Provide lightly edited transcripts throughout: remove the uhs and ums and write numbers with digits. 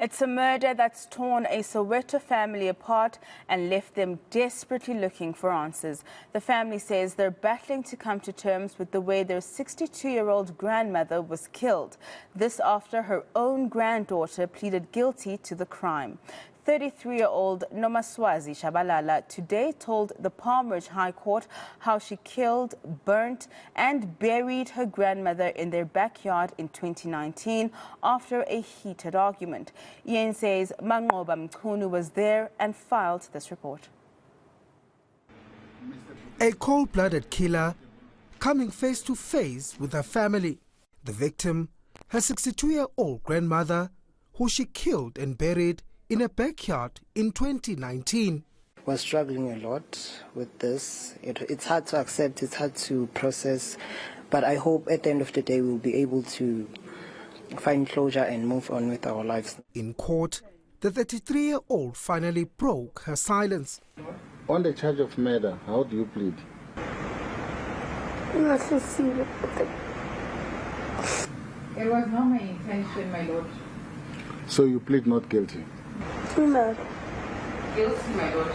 It's a murder that's torn a Soweto family apart and left them desperately looking for answers. The family says they're battling to come to terms with the way their 62-year-old grandmother was killed. This after her own granddaughter pleaded guilty to the crime. 33-year-old Nomaswazi Tshabalala today told the Palm Ridge High Court how she killed, burnt and buried her grandmother in their backyard in 2019 after a heated argument. eNCA's Manqoba Mchunu was there and filed this report. A cold-blooded killer coming face to face with her family. The victim, her 62-year-old grandmother, who she killed and buried in a backyard in 2019. We're struggling a lot with this. It's hard to accept, it's hard to process, but I hope at the end of the day we'll be able to find closure and move on with our lives. In court, the 33-year-old finally broke her silence. On the charge of murder, how do you plead? It was not my intention, my lord. So you plead not guilty? No. Guilty, my lord.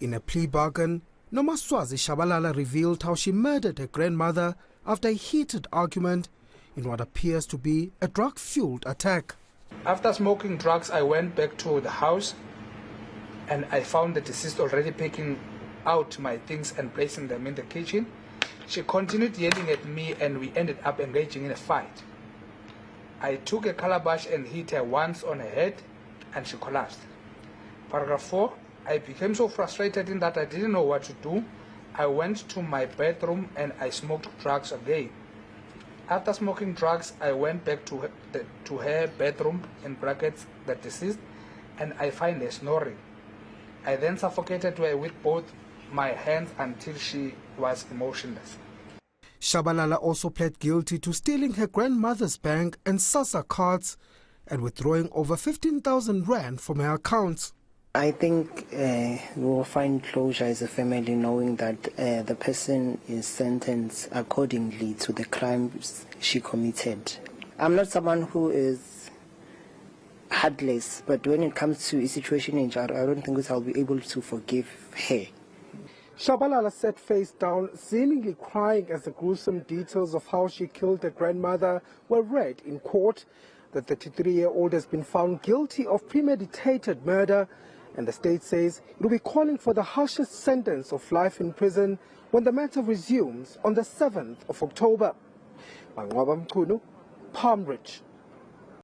In a plea bargain, Nomaswazi Tshabalala revealed how she murdered her grandmother after a heated argument in what appears to be a drug-fueled attack. After smoking drugs, I went back to the house and I found the deceased already picking out my things and placing them in the kitchen. She continued yelling at me and we ended up engaging in a fight. I took a calabash and hit her once on her head and she collapsed. Paragraph 4, I became so frustrated in that I didn't know what to do. I went to my bedroom and I smoked drugs again. After smoking drugs, I went back to her bedroom, in brackets, the deceased, and I find her snoring. I then suffocated her with both my hands until she was emotionless. Tshabalala also pled guilty to stealing her grandmother's bank and SASSA cards and withdrawing over 15,000 rand from her accounts. I think we will find closure as a family knowing that the person is sentenced accordingly to the crimes she committed. I'm not someone who is heartless, but when it comes to a situation in jail, I don't think I'll be able to forgive her. Tshabalala sat face down, seemingly crying as the gruesome details of how she killed her grandmother were read in court. The 33-year-old has been found guilty of premeditated murder, and the state says it will be calling for the harshest sentence of life in prison when the matter resumes on the 7th of October. Manqoba Mchunu, Palm Ridge.